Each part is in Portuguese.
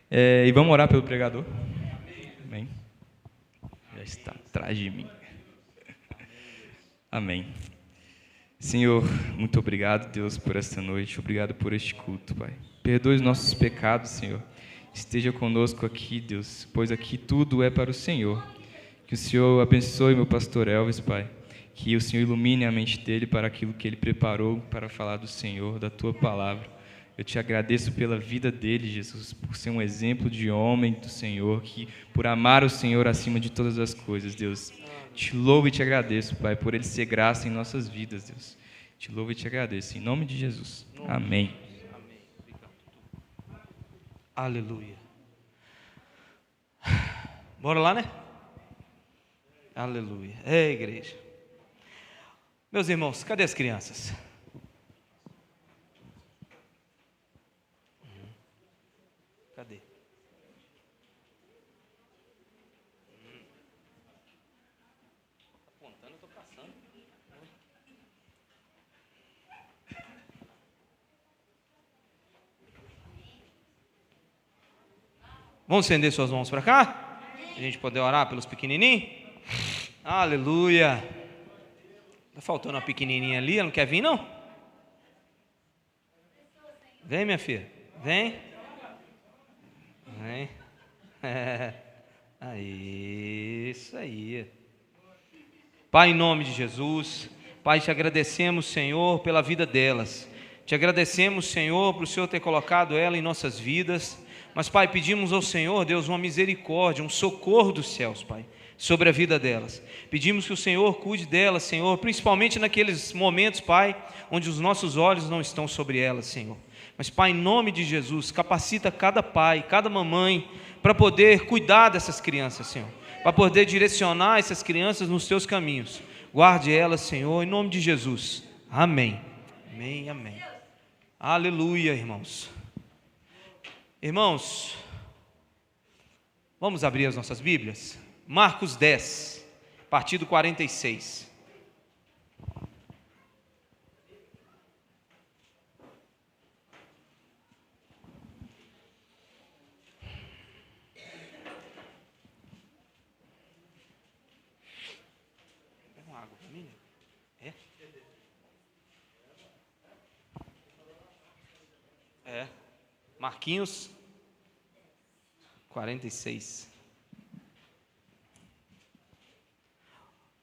E vamos orar pelo pregador? Amém. Já está atrás de mim. Amém. Senhor, muito obrigado, Deus, por esta noite. Obrigado por este culto, Pai. Perdoe os nossos pecados, Senhor. Esteja conosco aqui, Deus, pois aqui tudo é para o Senhor. Que o Senhor abençoe meu pastor Elvis, Pai. Que o Senhor ilumine a mente dele para aquilo que ele preparou para falar do Senhor, da Tua palavra. Eu te agradeço pela vida dele, Jesus, por ser um exemplo de homem do Senhor, por amar o Senhor acima de todas as coisas, Deus. Te louvo e te agradeço, Pai, por ele ser graça em nossas vidas, Deus. Te louvo e te agradeço, em nome de Jesus. Amém. Aleluia. Bora lá, né? Aleluia. Igreja. Meus irmãos, cadê as crianças? Cadê? Apontando, eu tô passando. Vamos estender suas mãos para cá? A gente poder orar pelos pequenininhos? Aleluia. Está faltando uma pequenininha ali, ela não quer vir não? Vem, minha filha, vem. Vem. Isso aí. Pai, em nome de Jesus, Pai, te agradecemos, Senhor, pela vida delas. Te agradecemos, Senhor, por o Senhor ter colocado ela em nossas vidas. Mas, Pai, pedimos ao Senhor, Deus, uma misericórdia, um socorro dos céus, Pai, sobre a vida delas. Pedimos que o Senhor cuide delas, Senhor, principalmente naqueles momentos, Pai, onde os nossos olhos não estão sobre elas, Senhor. Mas, Pai, em nome de Jesus, capacita cada pai, cada mamãe, para poder cuidar dessas crianças, Senhor, para poder direcionar essas crianças nos teus caminhos. Guarde elas, Senhor, em nome de Jesus. Amém. Amém, amém. Aleluia, irmãos. Irmãos, vamos abrir as nossas Bíblias? Marcos 10, a partir do 46. Pega uma água para mim? Marquinhos 46.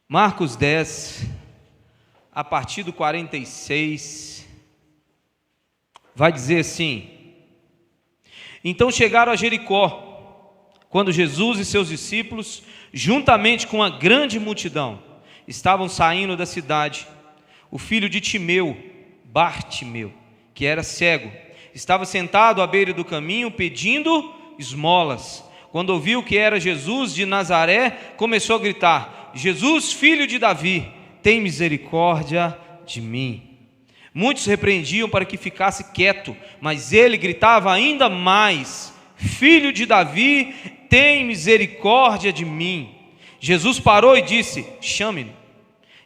Marcos 10, a partir do 46, vai dizer assim: Então chegaram a Jericó, quando Jesus e seus discípulos, juntamente com uma grande multidão, estavam saindo da cidade. O filho de Timeu, Bartimeu, que era cego, estava sentado à beira do caminho pedindo esmolas. Quando ouviu que era Jesus de Nazaré, começou a gritar: Jesus, filho de Davi, tem misericórdia de mim. Muitos repreendiam para que ficasse quieto, mas ele gritava ainda mais: Filho de Davi, tem misericórdia de mim. Jesus parou e disse: Chame-no.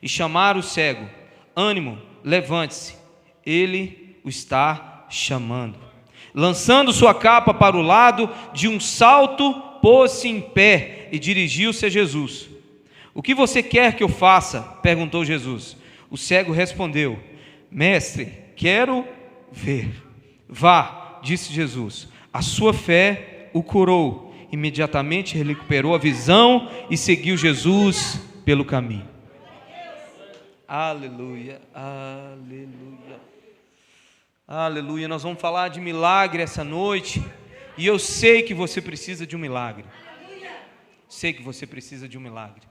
E chamaram o cego: Ânimo, levante-se, ele o está chamando. Lançando sua capa para o lado, de um salto pôs-se em pé e dirigiu-se a Jesus. O que você quer que eu faça? Perguntou Jesus. O cego respondeu: Mestre, quero ver. Vá, disse Jesus, a sua fé o curou. Imediatamente ele recuperou a visão e seguiu Jesus pelo caminho. Aleluia, aleluia, aleluia. Nós vamos falar de milagre essa noite, e eu sei que você precisa de um milagre. Sei que você precisa de um milagre.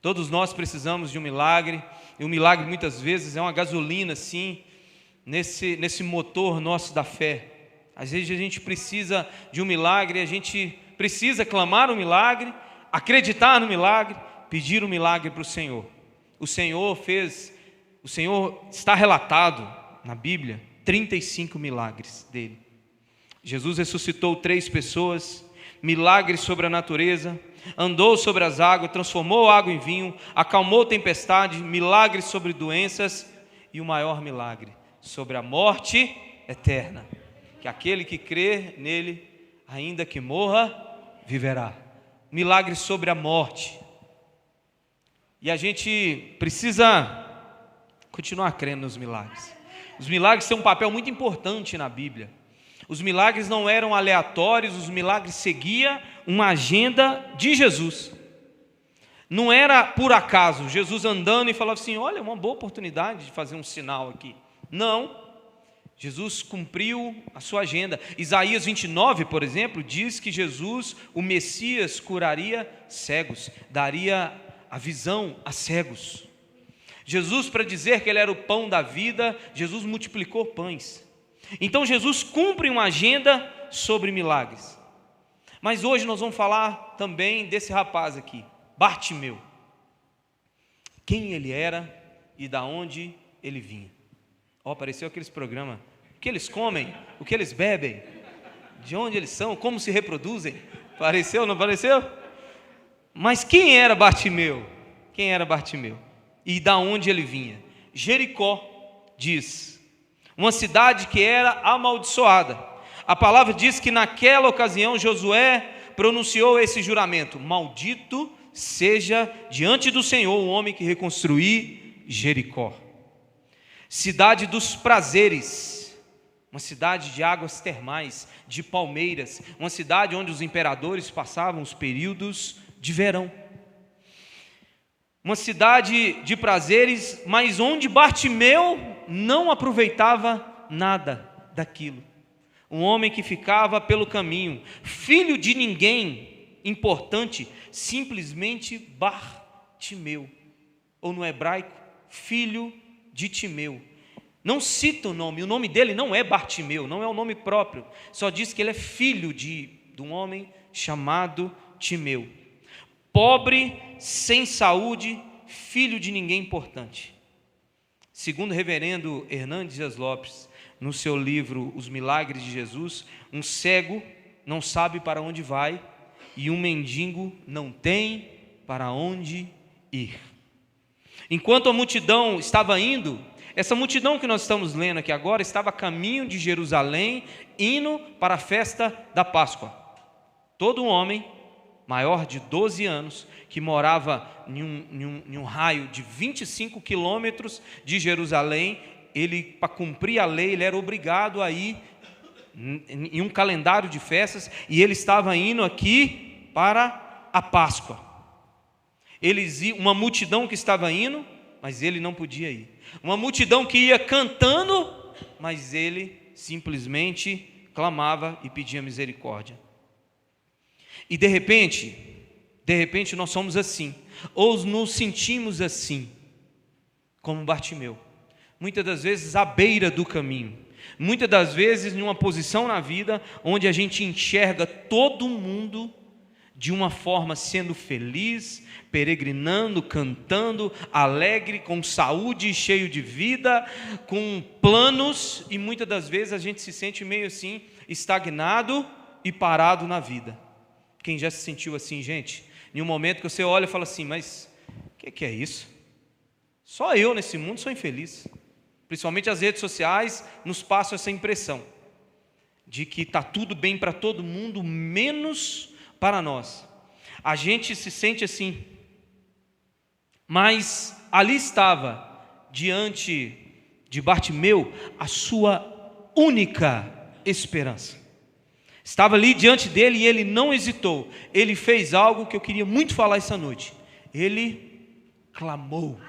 Todos nós precisamos de um milagre, e o milagre muitas vezes é uma gasolina, sim, nesse motor nosso da fé. Às vezes a gente precisa de um milagre, a gente precisa clamar um milagre, acreditar no milagre, pedir um milagre para o Senhor. O Senhor está relatado na Bíblia, 35 milagres dele. Jesus ressuscitou 3 pessoas, milagres sobre a natureza, andou sobre as águas, transformou a água em vinho, acalmou tempestade, milagres sobre doenças e o maior milagre, sobre a morte eterna, que aquele que crê nele ainda que morra, viverá. Milagre sobre a morte. E a gente precisa continuar crendo nos milagres. Os milagres têm um papel muito importante na Bíblia. Os milagres não eram aleatórios, os milagres seguiam uma agenda de Jesus. Não era por acaso, Jesus andando e falava assim, olha, uma boa oportunidade de fazer um sinal aqui. Não, Jesus cumpriu a sua agenda. Isaías 29, por exemplo, diz que Jesus, o Messias, curaria cegos, daria a visão a cegos. Jesus, para dizer que ele era o pão da vida, Jesus multiplicou pães. Então Jesus cumpre uma agenda sobre milagres. Mas hoje nós vamos falar também desse rapaz aqui, Bartimeu. Quem ele era e da onde ele vinha. Apareceu aqueles programas, o que eles comem, o que eles bebem, de onde eles são, como se reproduzem. Apareceu, não apareceu? Mas quem era Bartimeu? Quem era Bartimeu? E da onde ele vinha? Jericó, diz, uma cidade que era amaldiçoada. A palavra diz que naquela ocasião Josué pronunciou esse juramento: maldito seja diante do Senhor o homem que reconstruir Jericó. Cidade dos prazeres, uma cidade de águas termais, de palmeiras, uma cidade onde os imperadores passavam os períodos de verão. Uma cidade de prazeres, mas onde Bartimeu não aproveitava nada daquilo. Um homem que ficava pelo caminho, filho de ninguém importante, simplesmente Bartimeu, ou no hebraico, filho de Timeu. Não cita o nome dele não é Bartimeu, não é o nome próprio, só diz que ele é filho de um homem chamado Timeu. Pobre, sem saúde, filho de ninguém importante. Segundo o reverendo Hernandes Dias Lopes, no seu livro Os Milagres de Jesus, um cego não sabe para onde vai e um mendigo não tem para onde ir. Enquanto a multidão estava indo, essa multidão que nós estamos lendo aqui agora estava a caminho de Jerusalém, indo para a festa da Páscoa. Todo um homem maior de 12 anos, que morava em um raio de 25 quilômetros de Jerusalém, ele, para cumprir a lei, ele era obrigado a ir em um calendário de festas, e ele estava indo aqui para a Páscoa. Uma multidão que estava indo, mas ele não podia ir. Uma multidão que ia cantando, mas ele simplesmente clamava e pedia misericórdia. E de repente nós somos assim, ou nos sentimos assim, como Bartimeu. Muitas das vezes à beira do caminho, muitas das vezes em uma posição na vida onde a gente enxerga todo mundo de uma forma sendo feliz, peregrinando, cantando, alegre, com saúde, cheio de vida, com planos, e muitas das vezes a gente se sente meio assim, estagnado e parado na vida. Quem já se sentiu assim, gente? Em um momento que você olha e fala assim, mas o que é isso? Só eu nesse mundo sou infeliz. Principalmente as redes sociais nos passam essa impressão de que está tudo bem para todo mundo, menos para nós. A gente se sente assim. Mas ali estava, diante de Bartimeu, a sua única esperança. Estava ali diante dele e ele não hesitou. Ele fez algo que eu queria muito falar essa noite. Ele clamou.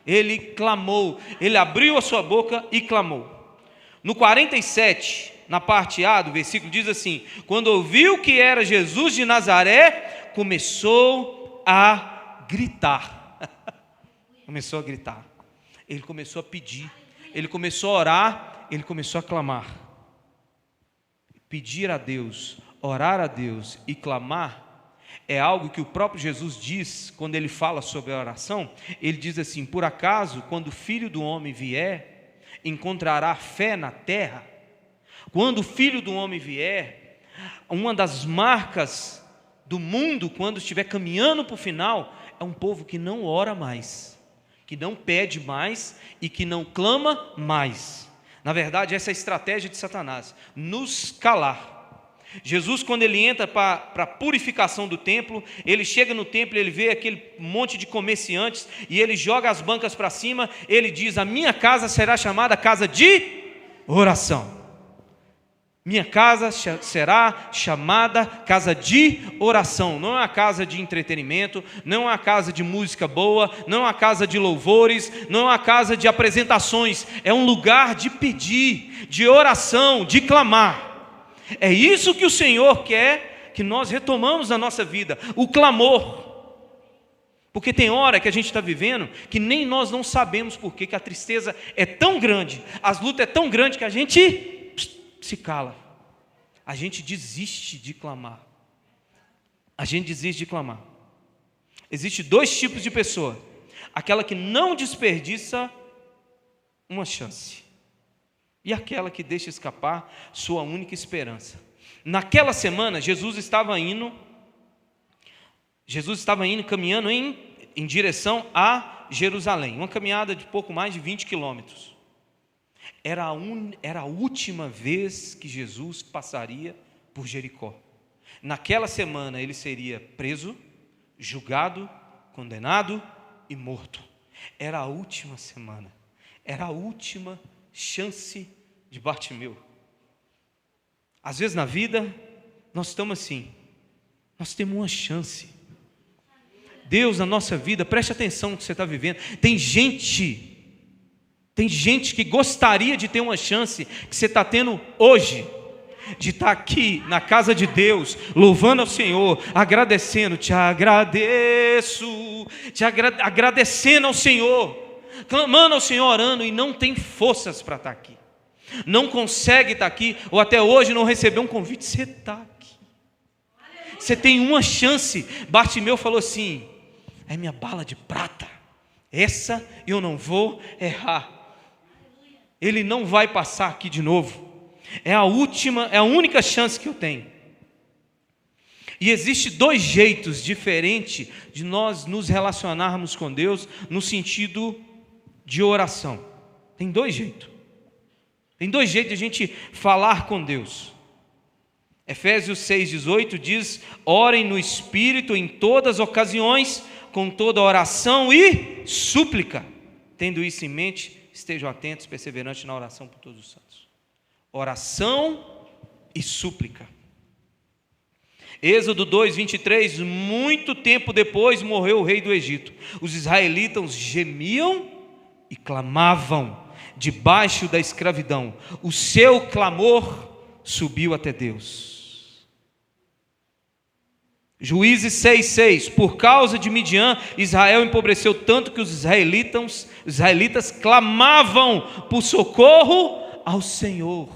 Ele clamou. Ele abriu a sua boca e clamou. No 47, na parte A do versículo, diz assim: quando ouviu que era Jesus de Nazaré, começou a gritar. Começou a gritar. Ele começou a pedir. Ele começou a orar. Ele começou a clamar. Pedir a Deus, orar a Deus e clamar é algo que o próprio Jesus diz quando ele fala sobre a oração. Ele diz assim: por acaso, quando o Filho do Homem vier, encontrará fé na terra? Quando o Filho do Homem vier, uma das marcas do mundo, quando estiver caminhando para o final, é um povo que não ora mais, que não pede mais e que não clama mais. Na verdade, essa é a estratégia de Satanás, nos calar. Jesus, quando ele entra para a purificação do templo, ele chega no templo, ele vê aquele monte de comerciantes e ele joga as bancas para cima, ele diz: a minha casa será chamada casa de oração. Minha casa será chamada casa de oração. Não é uma casa de entretenimento, não é uma casa de música boa, não é uma casa de louvores, não é uma casa de apresentações. É um lugar de pedir, de oração, de clamar. É isso que o Senhor quer que nós retomamos na nossa vida, o clamor. Porque tem hora que a gente está vivendo que nem nós não sabemos por quê, que a tristeza é tão grande, as lutas é tão grande que a gente se cala. A gente desiste de clamar. A gente desiste de clamar. Existem dois tipos de pessoa: aquela que não desperdiça uma chance, e aquela que deixa escapar sua única esperança. Naquela semana, Jesus estava indo caminhando em direção a Jerusalém, uma caminhada de pouco mais de 20 quilômetros. Era a última vez que Jesus passaria por Jericó. Naquela semana ele seria preso, julgado, condenado e morto. Era a última semana, era a última chance de Bartimeu. Às vezes na vida nós estamos assim, nós temos uma chance. Deus na nossa vida, preste atenção no que você está vivendo. Tem gente que gostaria de ter uma chance que você está tendo hoje, de estar aqui na casa de Deus, louvando ao Senhor, agradecendo. Te agradeço, agradecendo ao Senhor, clamando ao Senhor, orando, e não tem forças para estar aqui, não consegue estar aqui, ou até hoje não recebeu um convite. Você está aqui, você tem uma chance. Bartimeu falou assim: é minha bala de prata, essa eu não vou errar. Ele não vai passar aqui de novo. É a única chance que eu tenho. E existe dois jeitos diferentes de nós nos relacionarmos com Deus no sentido de oração. Tem dois jeitos. Tem dois jeitos de a gente falar com Deus. Efésios 6,18 diz: orem no Espírito em todas as ocasiões, com toda oração e súplica. Tendo isso em mente, estejam atentos, perseverantes na oração por todos os santos. Oração e súplica. Êxodo 2:23, muito tempo depois morreu o rei do Egito. Os israelitas gemiam e clamavam debaixo da escravidão. O seu clamor subiu até Deus. Juízes 6:6, por causa de Midian, Israel empobreceu tanto que os israelitas clamavam por socorro ao Senhor.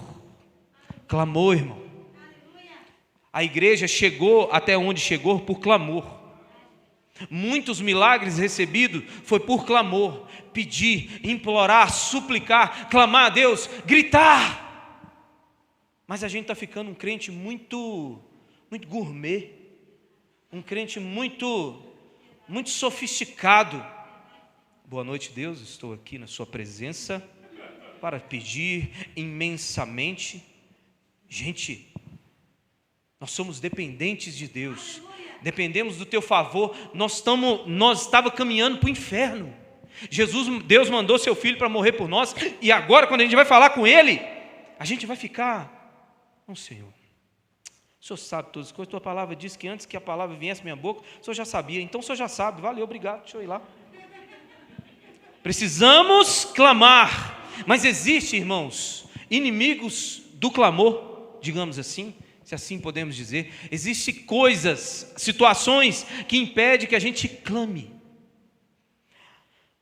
Clamor, irmão. A igreja chegou até onde chegou por clamor. Muitos milagres recebidos foi por clamor, pedir, implorar, suplicar, clamar a Deus, gritar. Mas a gente está ficando um crente muito gourmet, um crente muito sofisticado. Boa noite, Deus, estou aqui na sua presença para pedir imensamente. Gente, nós somos dependentes de Deus, dependemos do teu favor. Nós estávamos caminhando para o inferno. Deus mandou seu filho para morrer por nós, e agora quando a gente vai falar com ele, a gente vai ficar: não, Senhor, o Senhor sabe todas as coisas, tua palavra diz que antes que a palavra viesse à minha boca, o Senhor já sabia. Então o Senhor já sabe, valeu, obrigado, deixa eu ir lá. Precisamos clamar. Mas existe, irmãos, inimigos do clamor, digamos assim, se assim podemos dizer. Existem coisas, situações que impedem que a gente clame.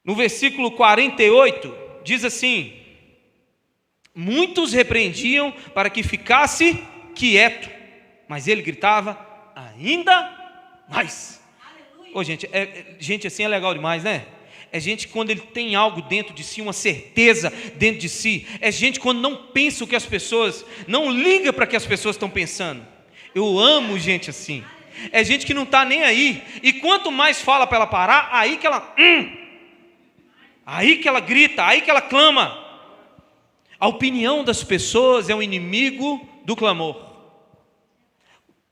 No versículo 48, diz assim: muitos repreendiam para que ficasse quieto, mas ele gritava ainda mais. Ô, gente assim é legal demais, né? É gente quando ele tem algo dentro de si, uma certeza dentro de si. É gente quando não pensa o que as pessoas, não liga para o que as pessoas estão pensando. Eu amo gente assim. É gente que não está nem aí. E quanto mais fala para ela parar, aí que ela grita, aí que ela clama. A opinião das pessoas é um inimigo do clamor.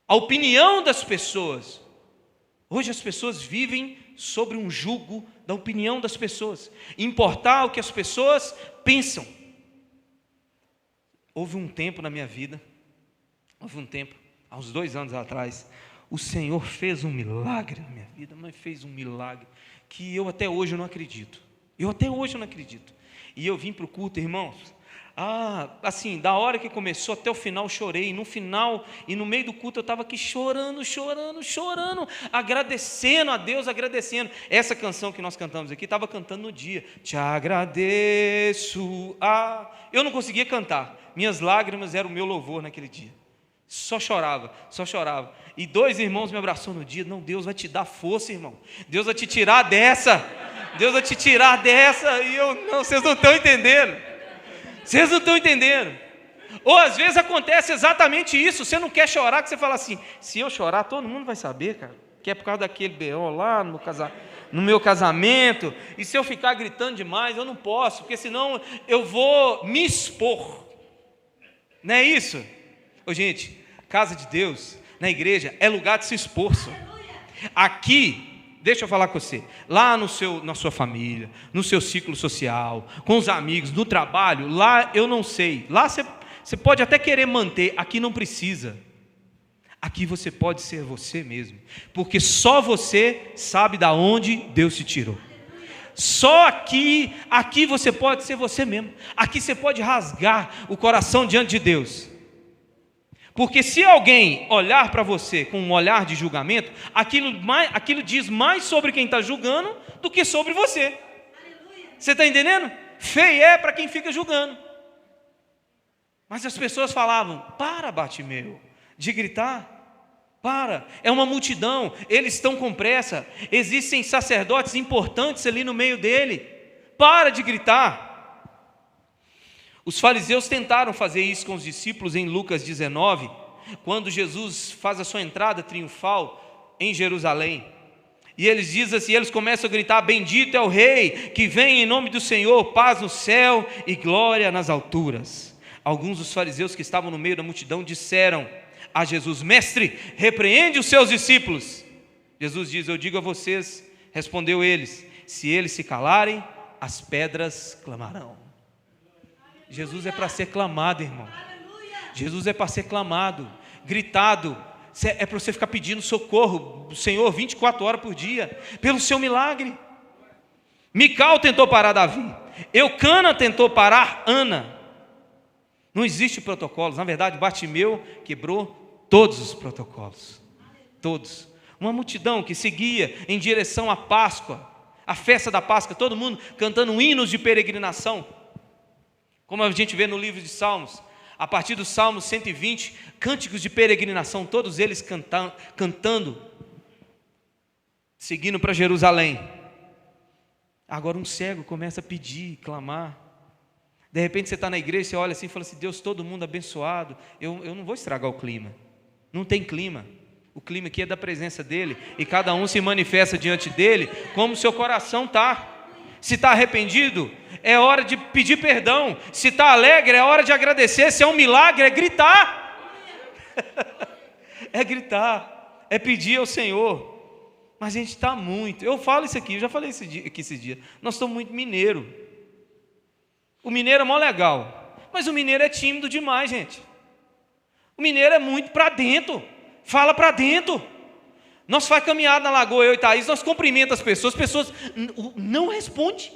a opinião das pessoas. Hoje as pessoas vivem sobre um jugo da opinião das pessoas, importar o que as pessoas pensam. Houve um tempo na minha vida, há uns 2 anos atrás, o Senhor fez um milagre na minha vida, mas fez um milagre que eu até hoje não acredito. E eu vim para o culto, irmãos, assim, da hora que começou até o final chorei, no final e no meio do culto eu estava aqui chorando, agradecendo a Deus, essa canção que nós cantamos aqui, estava cantando no dia, te agradeço, eu não conseguia cantar, minhas lágrimas eram o meu louvor naquele dia, só chorava, e 2 irmãos me abraçou no dia, não, Deus vai te dar força, irmão, Deus vai te tirar dessa, e eu, não, vocês não estão entendendo. Ou às vezes acontece exatamente isso, você não quer chorar, que você fala assim, se eu chorar todo mundo vai saber, cara, que é por causa daquele B.O. lá no meu casamento, e se eu ficar gritando demais, eu não posso, porque senão eu vou me expor, não é isso? Ô gente, casa de Deus, na igreja, é lugar de se expor, aqui, deixa eu falar com você, lá na sua família, no seu ciclo social, com os amigos, no trabalho, lá eu não sei, lá você pode até querer manter, aqui não precisa, aqui você pode ser você mesmo, porque só você sabe da onde Deus te tirou, só aqui você pode ser você mesmo, aqui você pode rasgar o coração diante de Deus. Porque se alguém olhar para você com um olhar de julgamento, aquilo diz mais sobre quem está julgando do que sobre você. Você está entendendo? Feio é para quem fica julgando. Mas as pessoas falavam, para Bartimeu, de gritar, para, é uma multidão, eles estão com pressa, existem sacerdotes importantes ali no meio dele, para de gritar. Os fariseus tentaram fazer isso com os discípulos em Lucas 19, quando Jesus faz a sua entrada triunfal em Jerusalém. E eles dizem assim, eles começam a gritar, bendito é o rei que vem em nome do Senhor, paz no céu e glória nas alturas. Alguns dos fariseus que estavam no meio da multidão disseram a Jesus, mestre, repreende os seus discípulos. Jesus diz, eu digo a vocês, respondeu eles, se eles se calarem, as pedras clamarão. Jesus é para ser clamado, irmão. Jesus é para ser clamado, gritado. É para você ficar pedindo socorro, Senhor, 24 horas por dia, pelo seu milagre. Mical tentou parar Davi, Eucana tentou parar Ana. Não existe protocolos, na verdade, Bartimeu quebrou todos os protocolos. Todos. Uma multidão que seguia em direção à Páscoa, a festa da Páscoa, todo mundo cantando hinos de peregrinação. Como a gente vê no livro de Salmos, a partir do Salmo 120, cânticos de peregrinação, todos eles cantando, seguindo para Jerusalém. Agora um cego começa a pedir, clamar. De repente você está na igreja, você olha assim e fala assim, Deus, todo mundo abençoado, eu não vou estragar o clima. Não tem clima. O clima aqui é da presença dEle, e cada um se manifesta diante dEle, como o seu coração está. Se está arrependido, é hora de pedir perdão. Se está alegre, é hora de agradecer. Se é um milagre, é gritar. É gritar, é pedir ao Senhor. Mas a gente está muito, eu falo isso aqui, eu já falei aqui esse dia, nós estamos muito mineiro. O mineiro é mó legal, mas o mineiro é tímido demais, gente. O mineiro é muito para dentro, fala para dentro. Nós faz caminhada na lagoa, eu e Thaís, nós cumprimentamos as pessoas não respondem.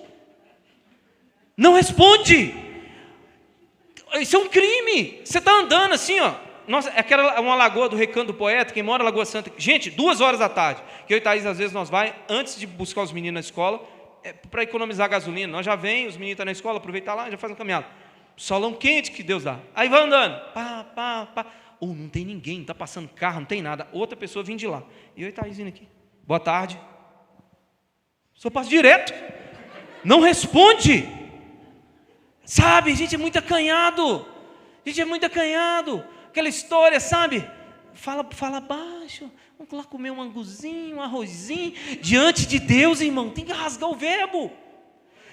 Não responde. Isso é um crime. Você está andando assim, ó. Nossa, aquela uma lagoa do Recanto do Poeta, quem mora na Lagoa Santa. Gente, 2 horas da tarde, que eu e Thaís, às vezes, nós vai, antes de buscar os meninos na escola, para economizar gasolina. Nós já vem, os meninos estão na escola, aproveita lá, já faz uma caminhada. Solão quente que Deus dá. Aí vai andando. Pá. Não tem ninguém, não está passando carro, não tem nada. Outra pessoa vem de lá. E eu e Thaís vindo aqui. Boa tarde. Só passo direto. Não responde. Sabe, a gente é muito acanhado. Aquela história, sabe? Fala baixo. Vamos lá comer um anguzinho, um arrozinho. Diante de Deus, irmão, tem que rasgar o verbo.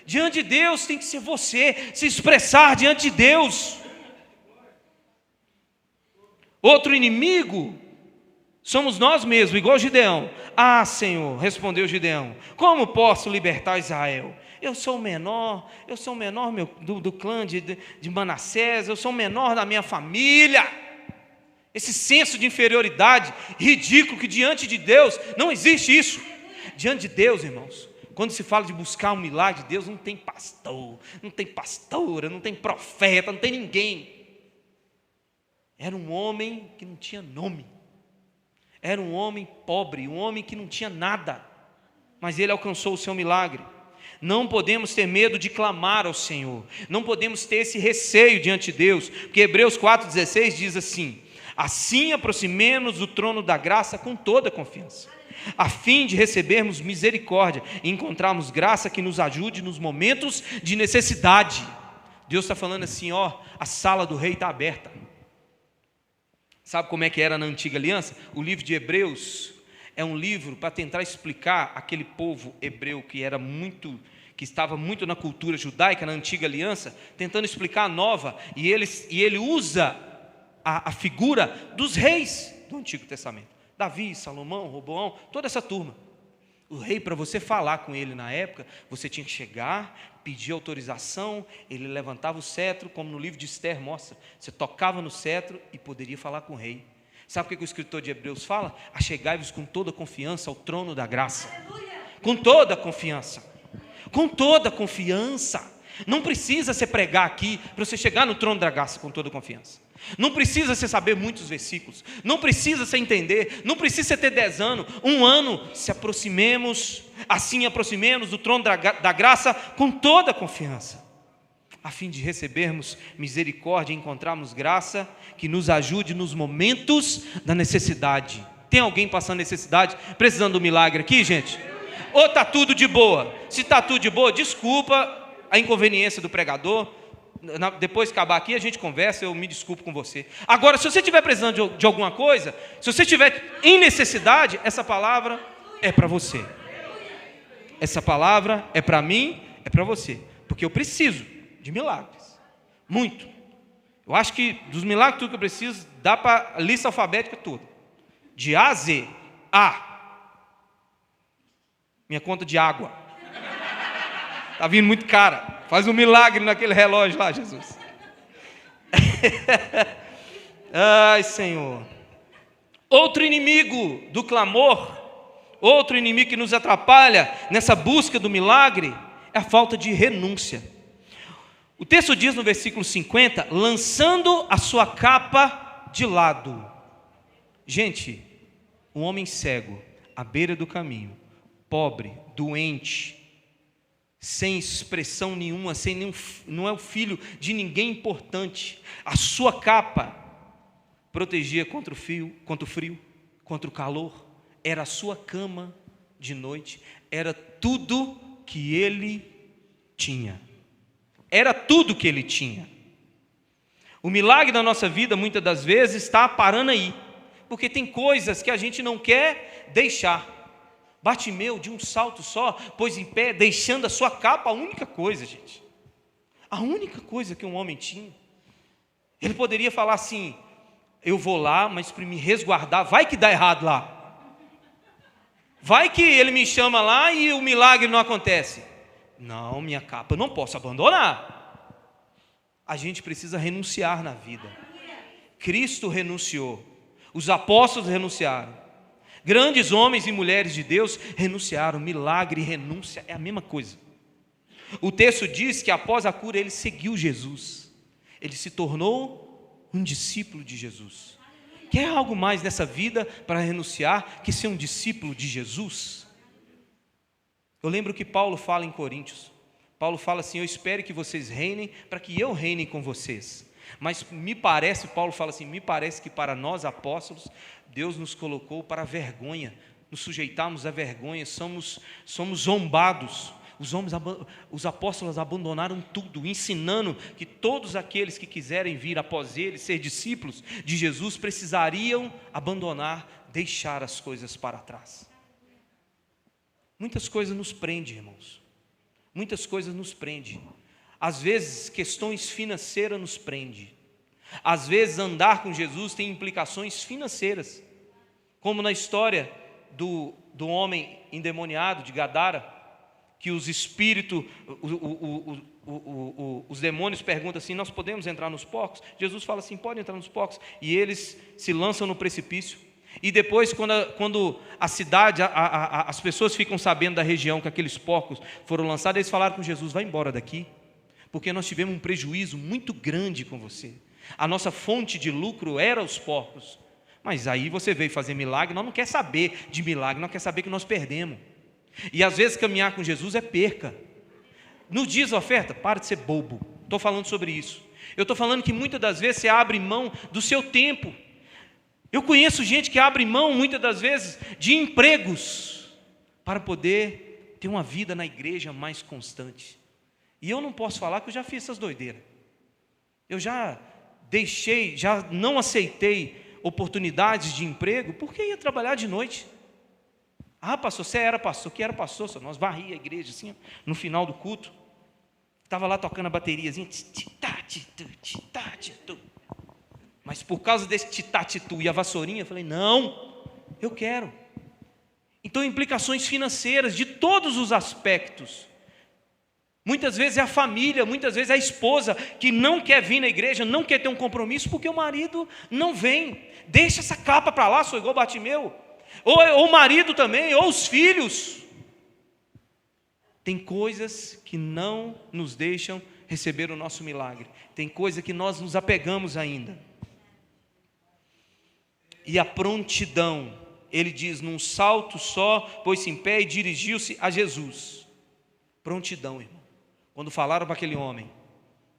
Diante de Deus tem que ser você, se expressar diante de Deus. Outro inimigo Somos nós mesmos, igual Gideão. Ah, Senhor, respondeu Gideão, como posso libertar Israel? Eu sou o menor do clã de Manassés, eu sou o menor da minha família. Esse senso de inferioridade ridículo, que diante de Deus não existe isso. Diante de Deus, irmãos, quando se fala de buscar um milagre de Deus, não tem pastor, não tem pastora, não tem profeta, não tem ninguém. Era um homem que não tinha nome. Era um homem pobre, um homem que não tinha nada, mas ele alcançou o seu milagre. Não podemos ter medo de clamar ao Senhor, não podemos ter esse receio diante de Deus, porque Hebreus 4,16 diz assim: assim aproximemos do trono da graça com toda confiança, a fim de recebermos misericórdia e encontrarmos graça que nos ajude nos momentos de necessidade. Deus está falando assim, ó, a sala do rei está aberta. Sabe como é que era na antiga aliança? O livro de Hebreus é um livro para tentar explicar aquele povo hebreu que estava muito na cultura judaica, na antiga aliança, tentando explicar a nova, e ele usa a figura dos reis do Antigo Testamento. Davi, Salomão, Roboão, toda essa turma. O rei, para você falar com ele na época, você tinha que chegar, pedir autorização, ele levantava o cetro, como no livro de Esther mostra, você tocava no cetro e poderia falar com o rei. Sabe o que o escritor de Hebreus fala? Achegai-vos com toda confiança ao trono da graça. Com toda confiança. Com toda confiança. Não precisa você pregar aqui para você chegar no trono da graça com toda confiança. Não precisa você saber muitos versículos, não precisa você entender, não precisa você ter 10 anos, 1 ano, assim aproximemos do trono da graça com toda a confiança, a fim de recebermos misericórdia e encontrarmos graça que nos ajude nos momentos da necessidade. Tem alguém passando necessidade, precisando do milagre aqui, gente? Ou está tudo de boa? Se está tudo de boa, desculpa a inconveniência do pregador. Depois que acabar aqui a gente conversa, eu me desculpo com você. Agora, se você estiver precisando de alguma coisa, se você estiver em necessidade, essa palavra é para você. Essa palavra é para mim, é para você. Porque eu preciso de milagres. Muito. Eu acho que dos milagres tudo que eu preciso, dá para a lista alfabética toda. De A a Z. A. Minha conta de água. Está vindo muito cara. Faz um milagre naquele relógio lá, Jesus. Ai, Senhor. Outro inimigo do clamor, outro inimigo que nos atrapalha nessa busca do milagre, é a falta de renúncia. O texto diz no versículo 50, lançando a sua capa de lado. Gente, um homem cego, à beira do caminho, pobre, doente, sem expressão nenhuma, não é o filho de ninguém importante. A sua capa protegia contra o frio, contra o calor. Era a sua cama de noite. Era tudo que ele tinha. Era tudo que ele tinha. O milagre da nossa vida, muitas das vezes, está parando aí. Porque tem coisas que a gente não quer deixar. Bartimeu, de um salto só, pôs em pé, deixando a sua capa, a única coisa, gente. A única coisa que um homem tinha. Ele poderia falar assim, eu vou lá, mas para me resguardar, vai que dá errado lá. Vai que ele me chama lá e o milagre não acontece. Não, minha capa, eu não posso abandonar. A gente precisa renunciar na vida. Cristo renunciou. Os apóstolos renunciaram. Grandes homens e mulheres de Deus renunciaram. Milagre e renúncia é a mesma coisa. O texto diz que após a cura ele seguiu Jesus. Ele se tornou um discípulo de Jesus. Quer algo mais nessa vida para renunciar que ser um discípulo de Jesus? Eu lembro que Paulo fala em Coríntios. Paulo fala assim, eu espero que vocês reinem para que eu reine com vocês. Mas Paulo fala assim, me parece que para nós apóstolos, Deus nos colocou para a vergonha, nos sujeitarmos à vergonha, somos zombados. Os apóstolos abandonaram tudo, ensinando que todos aqueles que quiserem vir após eles, ser discípulos de Jesus, precisariam abandonar, deixar as coisas para trás. Muitas coisas nos prendem, irmãos. Muitas coisas nos prendem. Às vezes, questões financeiras nos prendem. Às vezes, andar com Jesus tem implicações financeiras. Como na história do homem endemoniado de Gadara, que os espíritos, os demônios perguntam assim: nós podemos entrar nos porcos? Jesus fala assim: pode entrar nos porcos. E eles se lançam no precipício. E depois, quando a cidade, as pessoas ficam sabendo da região que aqueles porcos foram lançados, eles falaram com Jesus: vai embora daqui, porque nós tivemos um prejuízo muito grande com você. A nossa fonte de lucro era os porcos. Mas aí você veio fazer milagre, nós não quer saber de milagre, nós quer saber que nós perdemos. E às vezes caminhar com Jesus é perca. No diz oferta, para de ser bobo. Estou falando sobre isso. Eu estou falando que muitas das vezes você abre mão do seu tempo. Eu conheço gente que abre mão muitas das vezes de empregos para poder ter uma vida na igreja mais constante. E eu não posso falar que eu já fiz essas doideiras. Eu já deixei, já não aceitei oportunidades de emprego porque ia trabalhar de noite. Ah, pastor, você era pastor? Que era pastor? Nós varria a igreja assim, no final do culto. Estava lá tocando a bateriazinha. Mas por causa desse titá-titu e a vassourinha, eu falei: não, eu quero. Então, implicações financeiras de todos os aspectos. Muitas vezes é a família, muitas vezes é a esposa que não quer vir na igreja, não quer ter um compromisso porque o marido não vem. Deixa essa capa para lá, sou igual Bartimeu. Ou o marido também, ou os filhos. Tem coisas que não nos deixam receber o nosso milagre. Tem coisa que nós nos apegamos ainda. E a prontidão, ele diz: num salto só, pôs-se em pé e dirigiu-se a Jesus. Prontidão, irmão. Quando falaram para aquele homem: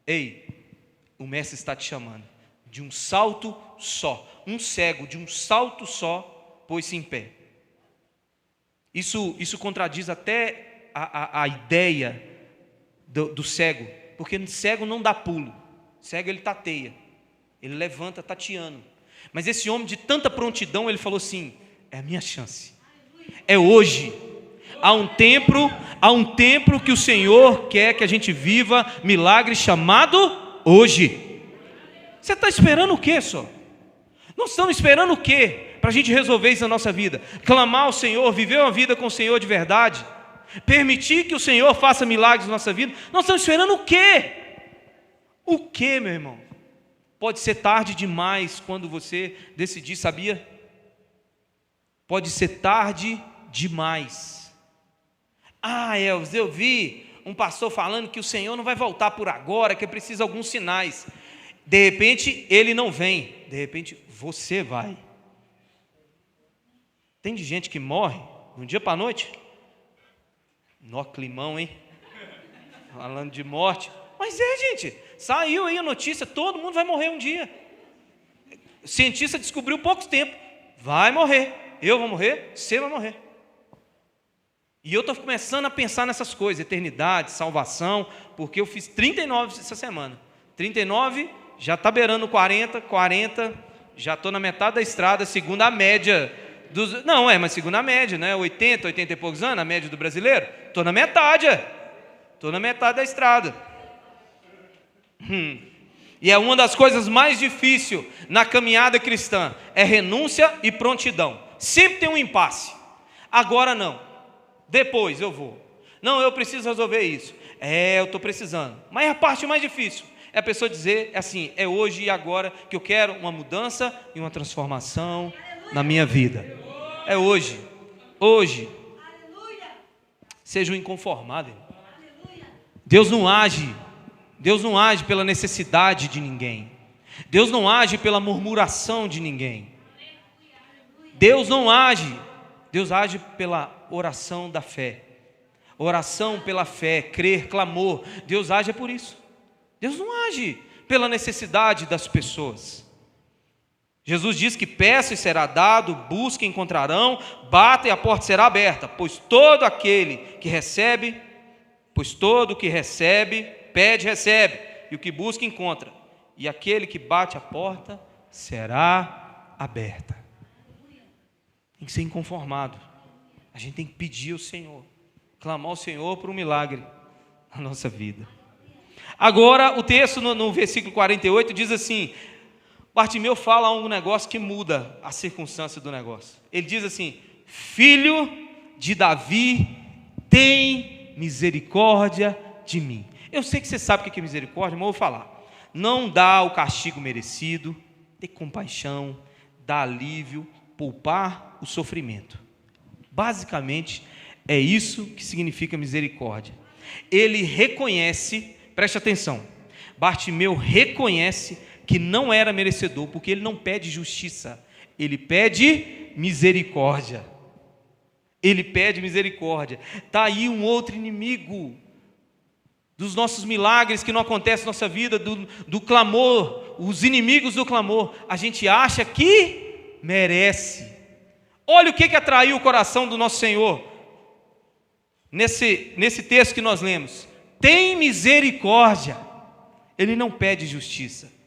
ei, o mestre está te chamando. De um salto só, um cego, de um salto só, pôs-se em pé. Isso contradiz até a ideia do cego, porque cego não dá pulo, cego ele tateia, ele levanta tateando. Mas esse homem, de tanta prontidão, ele falou assim: é a minha chance, é hoje. Há um tempo que o Senhor quer que a gente viva milagre chamado hoje. Você está esperando o quê só? Nós estamos esperando o quê para a gente resolver isso na nossa vida? Clamar ao Senhor, viver uma vida com o Senhor de verdade, permitir que o Senhor faça milagres na nossa vida. Nós estamos esperando o quê? O quê, meu irmão? Pode ser tarde demais quando você decidir, sabia? Pode ser tarde demais. Ah, Elvis, eu vi um pastor falando que o Senhor não vai voltar por agora, que precisa de alguns sinais. De repente, ele não vem. De repente, você vai. Tem de gente que morre de um dia para a noite. Nó climão, hein? Falando de morte. Mas gente, saiu aí a notícia, todo mundo vai morrer um dia. O cientista descobriu pouco tempo. Vai morrer. Eu vou morrer, você vai morrer. E eu estou começando a pensar nessas coisas, eternidade, salvação, porque eu fiz 39 essa semana. 39, já está beirando 40, 40, já estou na metade da estrada, segundo a média dos... Não, mas segundo a média, né? 80 e poucos anos, a média do brasileiro. Estou na metade, estou na metade da estrada. E é uma das coisas mais difíceis na caminhada cristã, é renúncia e prontidão. Sempre tem um impasse. Agora não. Depois eu vou. Não, eu preciso resolver isso. Eu estou precisando. Mas a parte mais difícil é a pessoa dizer assim: é hoje e agora que eu quero uma mudança e uma transformação na minha vida. É hoje. Hoje. Seja um inconformado. Deus não age pela necessidade de ninguém. Deus não age pela murmuração de ninguém. Deus não age. Deus age pela oração da fé. Oração pela fé, crer, clamor. Deus age por isso. Deus não age pela necessidade das pessoas. Jesus diz que peça e será dado, busque e encontrarão, bata e a porta será aberta, pois todo que recebe, pede, recebe, e o que busca, encontra, e aquele que bate a porta será aberta. Tem que ser inconformado. A gente tem que pedir ao Senhor, clamar ao Senhor por um milagre na nossa vida. Agora, o texto no versículo 48 diz assim: Bartimeu fala um negócio que muda a circunstância do negócio. Ele diz assim: filho de Davi, tem misericórdia de mim. Eu sei que você sabe o que é misericórdia, mas eu vou falar. Não dá o castigo merecido, ter compaixão, dar alívio, poupar o sofrimento. Basicamente, é isso que significa misericórdia. Ele reconhece, preste atenção, Bartimeu reconhece que não era merecedor, porque ele não pede justiça, ele pede misericórdia. Ele pede misericórdia. Está aí um outro inimigo dos nossos milagres que não acontece na nossa vida, do clamor, os inimigos do clamor. A gente acha que merece. Olha o que atraiu o coração do nosso Senhor nesse texto que nós lemos. Tem misericórdia. Ele não pede justiça.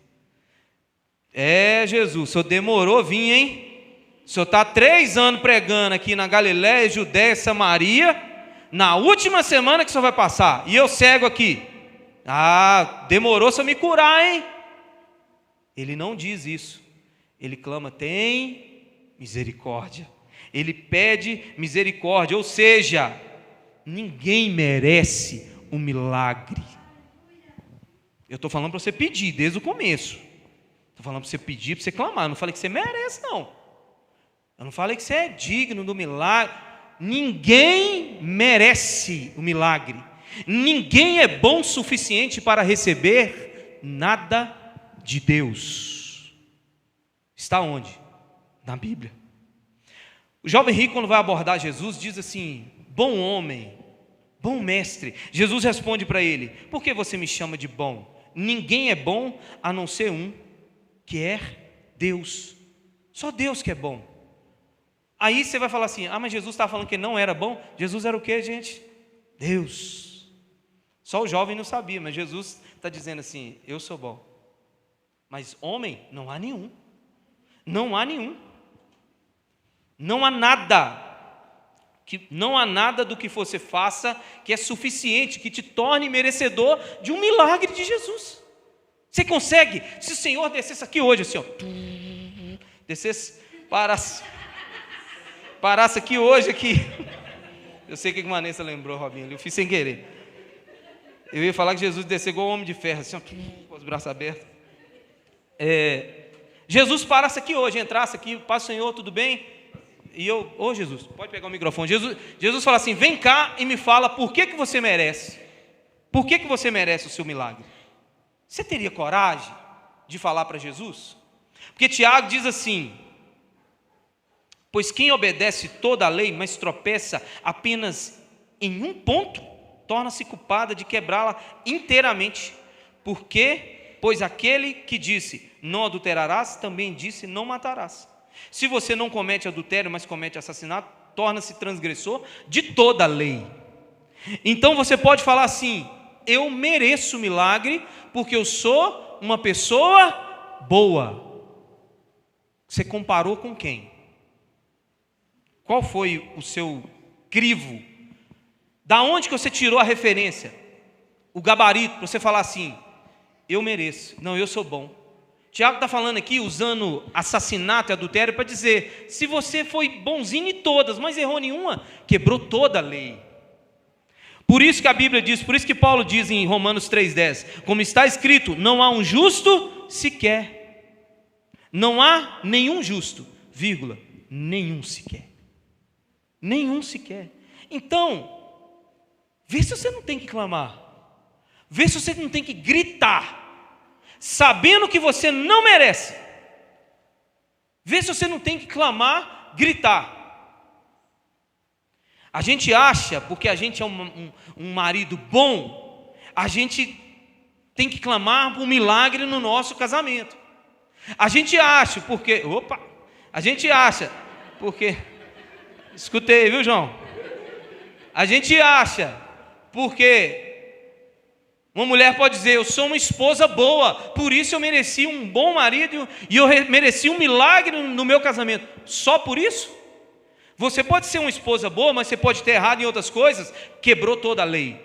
Jesus, o senhor demorou a vir, hein? O senhor está 3 anos pregando aqui na Galiléia, Judéia, Samaria. Na última semana que o senhor vai passar, e eu cego aqui. Demorou para me curar, hein? Ele não diz isso. Ele clama, tem misericórdia. Ele pede misericórdia, ou seja, ninguém merece um milagre. Eu estou falando para você pedir desde o começo. Estou falando para você pedir, para você clamar. Eu não falei que você merece, não. Eu não falei que você é digno do milagre. Ninguém merece o milagre. Ninguém é bom o suficiente para receber nada de Deus. Está onde? Na Bíblia. O jovem rico, quando vai abordar Jesus, diz assim: bom homem, bom mestre. Jesus responde para ele: por que você me chama de bom? Ninguém é bom a não ser um, que é Deus. Só Deus que é bom. Aí você vai falar assim: mas Jesus estava falando que ele não era bom. Jesus era o que, gente? Deus. Só o jovem não sabia, mas Jesus está dizendo assim: eu sou bom. Mas homem, não há nenhum. Não há nenhum. Não há nada. Não há nada do que você faça que é suficiente, que te torne merecedor de um milagre de Jesus. Você consegue? Se o Senhor descesse aqui hoje, assim, descesse, parasse aqui hoje, aqui. Eu sei o que a Vanessa lembrou, Robinho, eu fiz sem querer. Eu ia falar que Jesus desceu igual um homem de ferro, assim, com os braços abertos. Jesus parasse aqui hoje, entrasse aqui: paz, Senhor, tudo bem? E eu, Jesus, pode pegar o microfone. Jesus fala assim: vem cá e me fala por que você merece. Por que você merece o seu milagre? Você teria coragem de falar para Jesus? Porque Tiago diz assim: pois quem obedece toda a lei, mas tropeça apenas em um ponto, torna-se culpada de quebrá-la inteiramente. Pois aquele que disse, não adulterarás, também disse, não matarás. Se você não comete adultério, mas comete assassinato, torna-se transgressor de toda a lei. Então você pode falar assim: eu mereço milagre, porque eu sou uma pessoa boa. Você comparou com quem? Qual foi o seu crivo? Da onde que você tirou a referência? O gabarito, para você falar assim: eu mereço, não, eu sou bom. Tiago está falando aqui, usando assassinato e adultério para dizer: se você foi bonzinho em todas, mas errou nenhuma, quebrou toda a lei. Por isso que a Bíblia diz, por isso que Paulo diz em Romanos 3,10, como está escrito: não há um justo sequer. Não há nenhum justo, vírgula, nenhum sequer. Nenhum sequer. Então, vê se você não tem que clamar. Vê se você não tem que gritar, sabendo que você não merece. Vê se você não tem que clamar, gritar. A gente acha, porque a gente é um marido bom, a gente tem que clamar por um milagre no nosso casamento. A gente acha, porque... Escutei, viu, João? A gente acha, porque... uma mulher pode dizer: eu sou uma esposa boa, por isso eu mereci um bom marido e eu mereci um milagre no meu casamento. Só por isso? Você pode ser uma esposa boa, mas você pode ter errado em outras coisas. Quebrou toda a lei.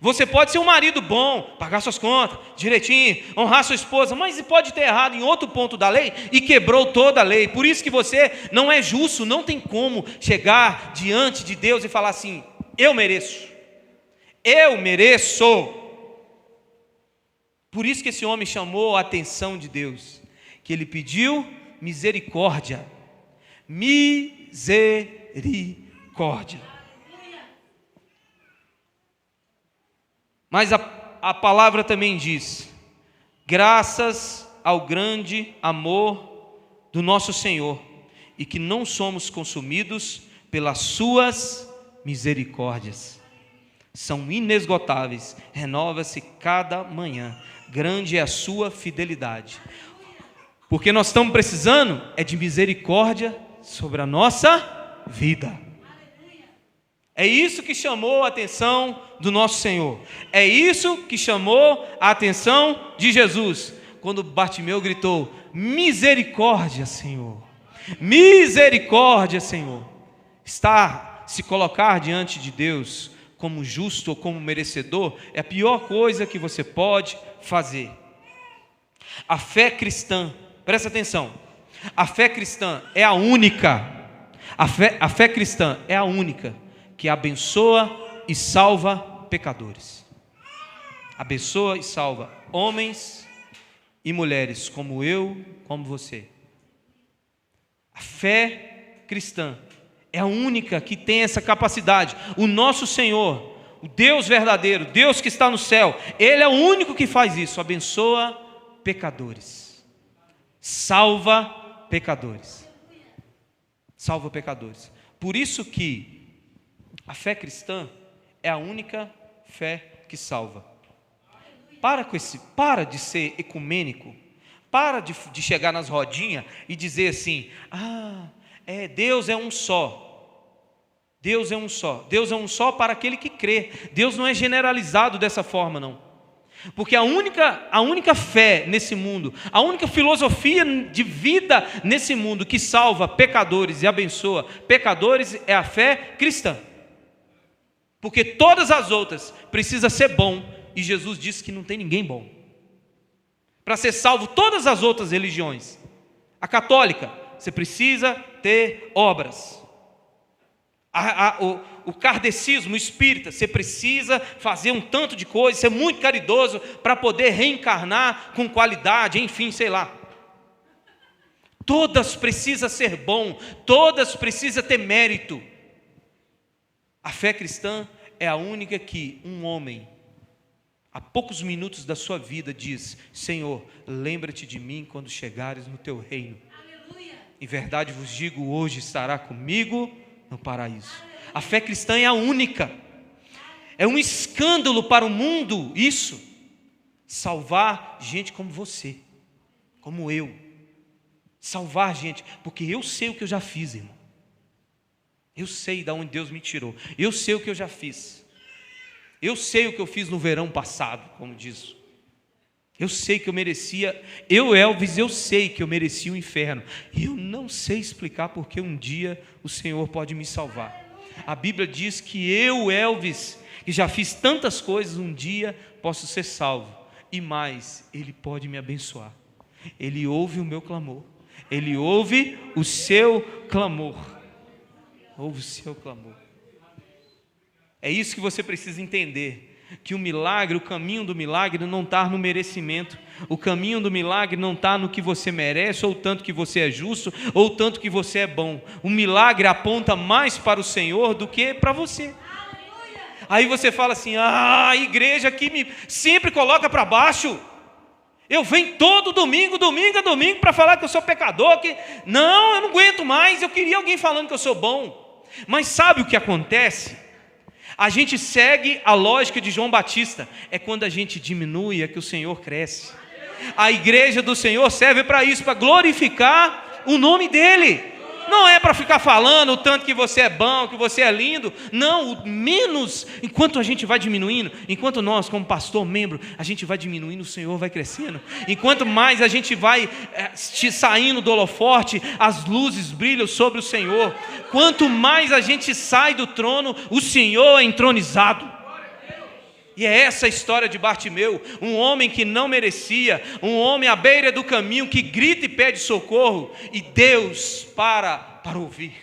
Você pode ser um marido bom, pagar suas contas direitinho, honrar sua esposa, mas pode ter errado em outro ponto da lei e quebrou toda a lei. Por isso que você não é justo, não tem como chegar diante de Deus e falar assim: eu mereço. Eu mereço. Por isso que esse homem chamou a atenção de Deus, que ele pediu misericórdia. Misericórdia. Mas a palavra também diz: graças ao grande amor do nosso Senhor, e que não somos consumidos pelas suas misericórdias. São inesgotáveis, renova-se cada manhã. Grande é a sua fidelidade. Porque nós estamos precisando é de misericórdia sobre a nossa vida. É isso que chamou a atenção do nosso Senhor. É isso que chamou a atenção de Jesus, quando Bartimeu gritou: misericórdia, Senhor. Misericórdia, Senhor. Se colocar diante de Deus como justo ou como merecedor é a pior coisa que você pode fazer. A fé cristã, presta atenção, a fé cristã é a única, a fé cristã é a única que abençoa e salva pecadores. Abençoa e salva homens e mulheres como eu, como você. A fé cristã é a única que tem essa capacidade. O nosso Senhor, o Deus verdadeiro, Deus que está no céu, Ele é o único que faz isso. Abençoa pecadores, salva pecadores, salva pecadores. Por isso que a fé cristã é a única fé que salva. Para de ser ecumênico, para de chegar nas rodinhas e dizer assim: Deus é um só. Deus é um só. Deus é um só para aquele que crê. Deus não é generalizado dessa forma, não. Porque a única fé nesse mundo, a única filosofia de vida nesse mundo que salva pecadores e abençoa pecadores é a fé cristã. Porque todas as outras precisam ser bom, e Jesus disse que não tem ninguém bom. Para ser salvo todas as outras religiões, a católica, você precisa ter obras. O kardecismo, o espírita, você precisa fazer um tanto de coisa, ser muito caridoso para poder reencarnar com qualidade, enfim, sei lá. Todas precisam ser bom, todas precisam ter mérito. A fé cristã é a única que um homem, há poucos minutos da sua vida, diz: Senhor, lembra-te de mim quando chegares no teu reino. Aleluia. Em verdade vos digo, hoje estará comigo no paraíso. A fé cristã é a única. É um escândalo para o mundo isso, salvar gente como você, como eu. Salvar gente, porque eu sei o que eu já fiz, irmão. Eu sei de onde Deus me tirou. Eu sei o que eu já fiz. Eu sei o que eu fiz no verão passado, como diz. Eu sei que eu merecia, Elvis, eu sei que eu merecia o inferno. E eu não sei explicar porque um dia o Senhor pode me salvar. A Bíblia diz que eu, Elvis, que já fiz tantas coisas, um dia posso ser salvo. E mais, Ele pode me abençoar. Ele ouve o meu clamor. Ele ouve o seu clamor. Ouve o seu clamor. É isso que você precisa entender. Que o milagre, o caminho do milagre não está no merecimento. O caminho do milagre não está no que você merece, ou tanto que você é justo, ou tanto que você é bom. O milagre aponta mais para o Senhor do que para você. Aí você fala assim: a igreja aqui me sempre coloca para baixo. Eu venho todo domingo a domingo para falar que eu sou pecador. Não, eu não aguento mais. Eu queria alguém falando que eu sou bom. Mas sabe o que acontece? A gente segue a lógica de João Batista. É quando a gente diminui, é que o Senhor cresce. A igreja do Senhor serve para isso, para glorificar o nome dEle. Não é para ficar falando o tanto que você é bom, que você é lindo. Não, o menos, enquanto a gente vai diminuindo, enquanto nós, como pastor, membro, a gente vai diminuindo, o Senhor vai crescendo. Enquanto mais a gente vai saindo do holofote, as luzes brilham sobre o Senhor. Quanto mais a gente sai do trono, o Senhor é entronizado. E é essa a história de Bartimeu, um homem que não merecia, um homem à beira do caminho que grita e pede socorro, e Deus para ouvir.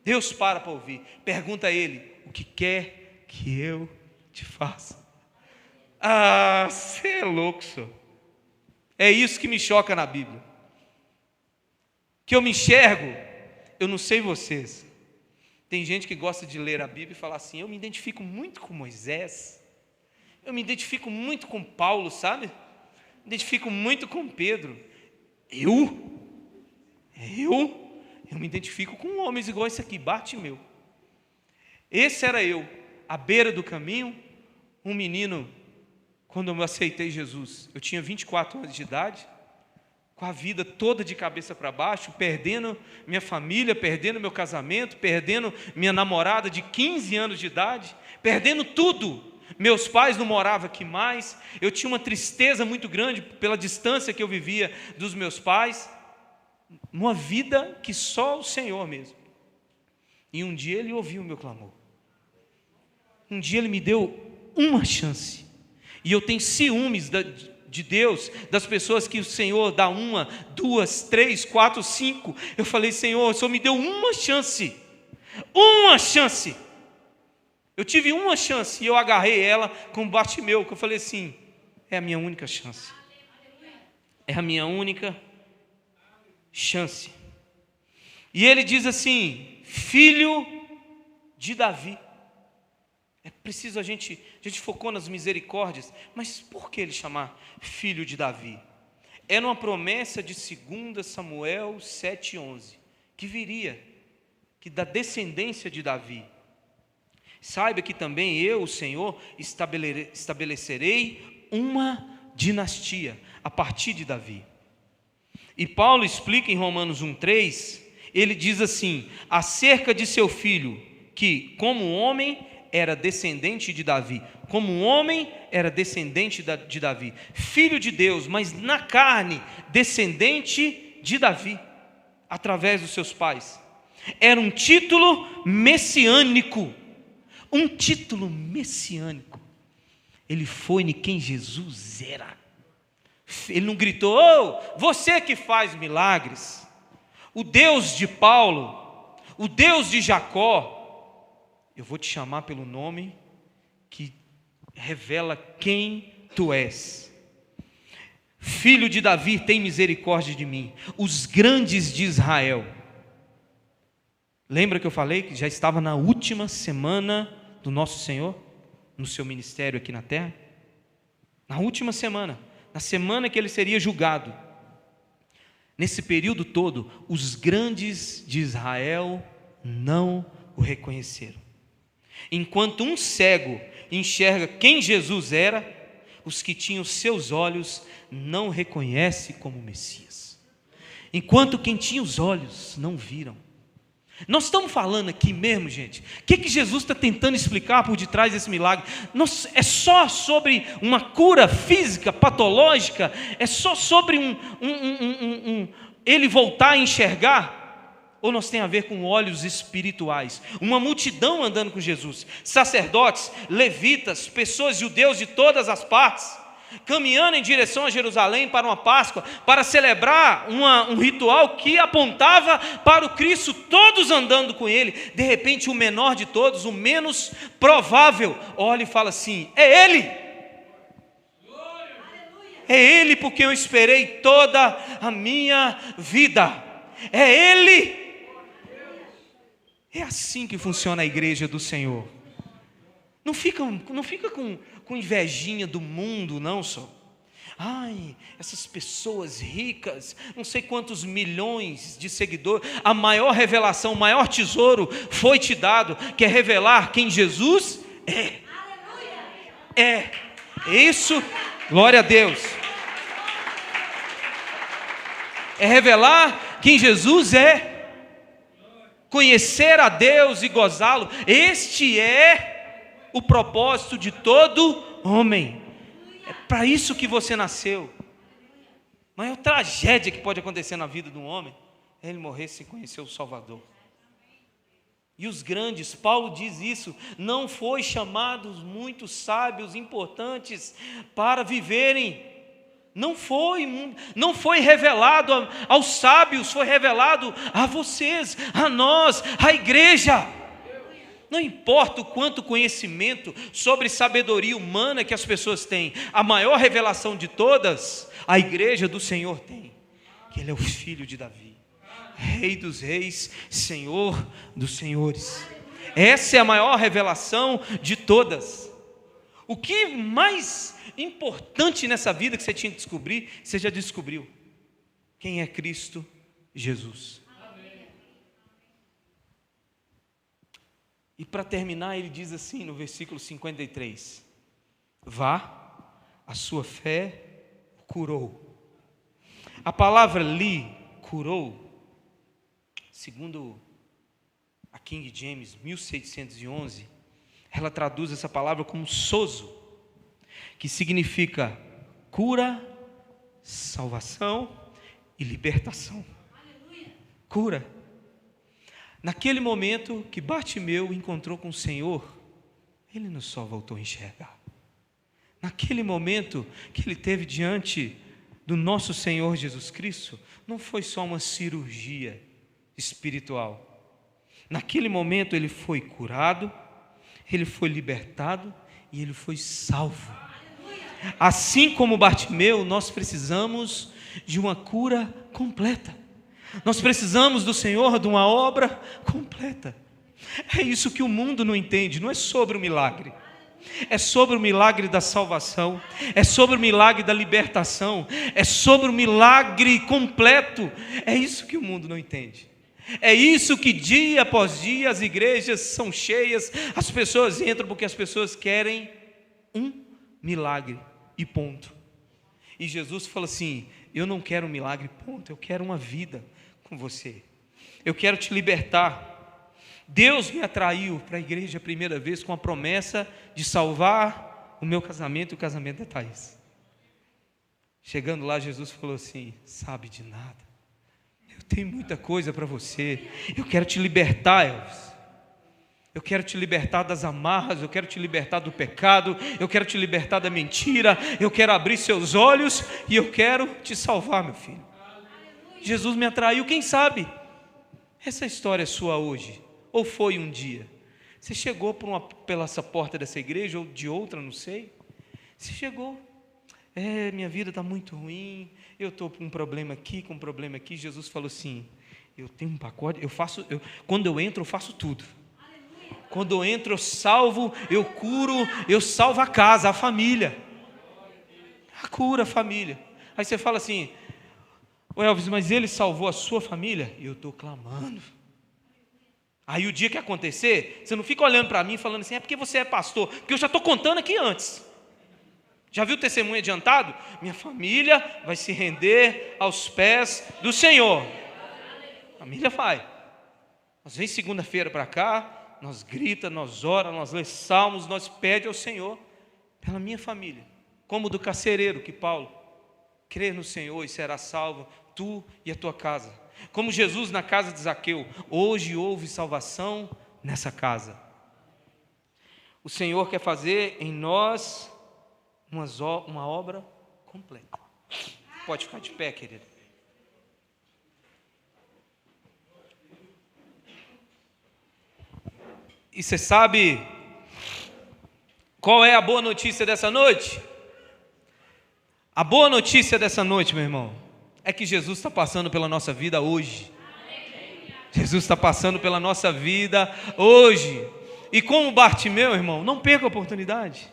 Deus para ouvir. Pergunta a ele: o que quer que eu te faça? Ah, você é louco, senhor. É isso que me choca na Bíblia. Que eu me enxergo, eu não sei vocês. Tem gente que gosta de ler a Bíblia e falar assim: eu me identifico muito com Moisés. Eu me identifico muito com Paulo, sabe? Me identifico muito com Pedro. Eu me identifico com homens igual esse aqui, Bartimeu. Esse era eu, à beira do caminho, um menino, quando eu aceitei Jesus. Eu tinha 24 anos de idade, com a vida toda de cabeça para baixo, perdendo minha família, perdendo meu casamento, perdendo minha namorada de 15 anos de idade, perdendo tudo. Meus pais não moravam aqui mais, eu tinha uma tristeza muito grande pela distância que eu vivia dos meus pais, uma vida que só o Senhor mesmo. E um dia Ele ouviu o meu clamor, um dia Ele me deu uma chance, e eu tenho ciúmes de Deus, das pessoas que o Senhor dá 1, 2, 3, 4, 5, eu falei: Senhor, o Senhor me deu uma chance, eu tive uma chance, e eu agarrei ela com Bartimeu, que eu falei assim: é a minha única chance, é a minha única chance. E ele diz assim: filho de Davi. É preciso a gente focou nas misericórdias, mas por que ele chamar filho de Davi? Era uma promessa de 2 Samuel 7,11, que viria, que da descendência de Davi. Saiba que também eu, o Senhor, estabelecerei uma dinastia a partir de Davi. E Paulo explica em Romanos 1,3, ele diz assim, acerca de seu filho, que como homem era descendente de Davi, de Davi, filho de Deus, mas na carne, descendente de Davi, através dos seus pais. Era um título messiânico, Ele foi em quem Jesus era. Ele não gritou: oh, você que faz milagres, o Deus de Paulo, o Deus de Jacó, eu vou te chamar pelo nome que revela quem tu és. Filho de Davi, tem misericórdia de mim. Os grandes de Israel. Lembra que eu falei que já estava na última semana do nosso Senhor, no seu ministério aqui na terra? Na última semana, na semana que ele seria julgado. Nesse período todo, os grandes de Israel não o reconheceram. Enquanto um cego enxerga quem Jesus era, os que tinham seus olhos não reconhecem como Messias. Enquanto quem tinha os olhos não viram. Nós estamos falando aqui mesmo, gente, o que Jesus está tentando explicar por detrás desse milagre? É só sobre uma cura física, patológica? É só sobre ele voltar a enxergar? Ou nós tem a ver com olhos espirituais? Uma multidão andando com Jesus, sacerdotes, levitas, pessoas judeus de todas as partes, caminhando em direção a Jerusalém para uma Páscoa, para celebrar um ritual que apontava para o Cristo, todos andando com ele. De repente o menor de todos, o menos provável, olha e fala assim: é ele, porque eu esperei toda a minha vida, é ele. É assim que funciona a igreja do Senhor. Não fica com invejinha do mundo, não só. Ai, essas pessoas ricas, não sei quantos milhões de seguidores, a maior revelação, o maior tesouro foi te dado, que é revelar quem Jesus é. É isso, glória a Deus. É revelar quem Jesus é. Conhecer a Deus e gozá-lo. Este é o propósito de todo homem. É para isso que você nasceu. A maior tragédia que pode acontecer na vida de um homem é ele morrer sem conhecer o Salvador. E os grandes, Paulo diz isso, não foi chamados muitos sábios importantes para viverem. Não foi revelado aos sábios, foi revelado a vocês, a nós, a igreja. Não importa o quanto conhecimento sobre sabedoria humana que as pessoas têm, a maior revelação de todas, a igreja do Senhor tem, que Ele é o filho de Davi, Rei dos reis, Senhor dos senhores. Essa é a maior revelação de todas. O que mais importante nessa vida que você tinha que descobrir, você já descobriu. Quem é Cristo Jesus. E para terminar, ele diz assim no versículo 53: vá, a sua fé o curou. A palavra li, curou, segundo a King James 1611, ela traduz essa palavra como sozo, que significa cura, salvação e libertação. Cura. Naquele momento que Bartimeu encontrou com o Senhor, ele não só voltou a enxergar. Naquele momento que ele teve diante do nosso Senhor Jesus Cristo, não foi só uma cirurgia espiritual. Naquele momento ele foi curado, ele foi libertado e ele foi salvo. Assim como Bartimeu, nós precisamos de uma cura completa. Nós precisamos do Senhor de uma obra completa. É isso que o mundo não entende, não é sobre o milagre. É sobre o milagre da salvação, é sobre o milagre da libertação, é sobre o milagre completo. É isso que o mundo não entende. É isso que dia após dia as igrejas são cheias, as pessoas entram porque as pessoas querem um milagre e ponto. E Jesus fala assim: eu não quero um milagre, ponto, eu quero uma vida com você, eu quero te libertar. Deus me atraiu para a igreja a primeira vez com a promessa de salvar o meu casamento e o casamento da Thaís. Chegando lá, Jesus falou assim: sabe de nada, eu tenho muita coisa para você, eu quero te libertar, Elvis. Eu quero te libertar das amarras, eu quero te libertar do pecado, eu quero te libertar da mentira, eu quero abrir seus olhos e eu quero te salvar, meu filho. Jesus me atraiu, quem sabe essa história é sua hoje, ou foi um dia. Você chegou pela essa porta dessa igreja, ou de outra, não sei. Você chegou, minha vida está muito ruim, eu estou com um problema aqui, com um problema aqui. Jesus falou assim: eu tenho um pacote, quando eu entro eu faço tudo. Quando eu entro eu salvo, eu curo, eu salvo a casa, a família. A cura, a família. Aí você fala assim: ô Elvis, mas ele salvou a sua família? Eu estou clamando. Aí o dia que acontecer, você não fica olhando para mim falando assim: é porque você é pastor, porque eu já estou contando aqui antes. Já viu o testemunho adiantado? Minha família vai se render aos pés do Senhor. A família vai. Nós vem segunda-feira para cá, nós grita, nós ora, nós lê salmos, nós pede ao Senhor pela minha família. Como do carcereiro que Paulo: crê no Senhor e será salvo, tu e a tua casa. Como Jesus na casa de Zaqueu: hoje houve salvação nessa casa. O Senhor quer fazer em nós uma obra completa. Pode ficar de pé, querido. E você sabe qual é a boa notícia dessa noite? A boa notícia dessa noite, meu irmão, é que Jesus está passando pela nossa vida hoje. Jesus está passando pela nossa vida hoje. E como Bartimeu, irmão, não perca a oportunidade.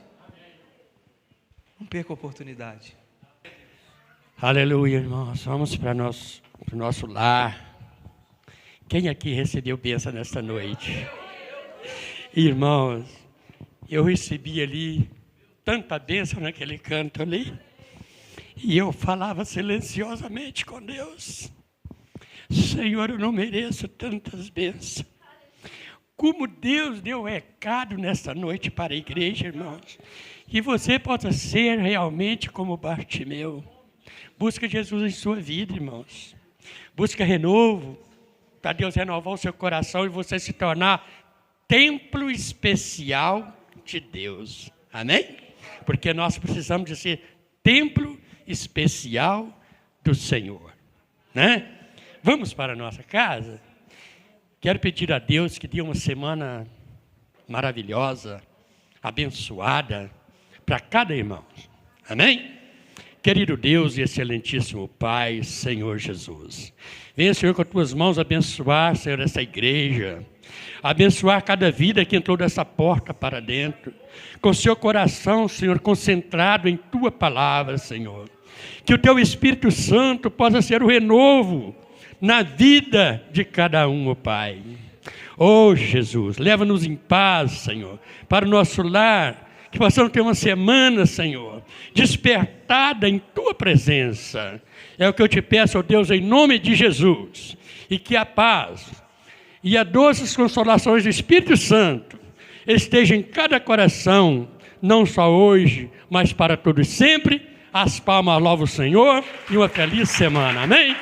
Não perca a oportunidade. Aleluia, irmãos. Vamos para o nosso lar. Quem aqui recebeu bênção nesta noite? Irmãos, eu recebi ali tanta bênção naquele canto ali. E eu falava silenciosamente com Deus: Senhor, eu não mereço tantas bênçãos. Como Deus deu recado nesta noite para a igreja, irmãos. Que você possa ser realmente como Bartimeu. Busca Jesus em sua vida, irmãos. Busca renovo. para Deus renovar o seu coração e você se tornar templo especial de Deus. Amém? Porque nós precisamos de ser templo especial do Senhor, né? Vamos para a nossa casa? Quero pedir a Deus que dê uma semana maravilhosa, abençoada, para cada irmão. Amém? Querido Deus e excelentíssimo Pai, Senhor Jesus. Venha, Senhor, com as tuas mãos abençoar, Senhor, essa igreja. Abençoar cada vida que entrou dessa porta para dentro. Com seu coração, Senhor, concentrado em tua palavra, Senhor. Que o teu Espírito Santo possa ser o renovo na vida de cada um, ó Pai. Oh, Jesus, leva-nos em paz, Senhor, para o nosso lar. Que possamos ter uma semana, Senhor, despertada em tua presença. É o que eu te peço, ó Deus, em nome de Jesus. E que a paz e as doces consolações do Espírito Santo estejam em cada coração, não só hoje, mas para todos sempre. As palmas louvam o Senhor e uma feliz semana. Amém?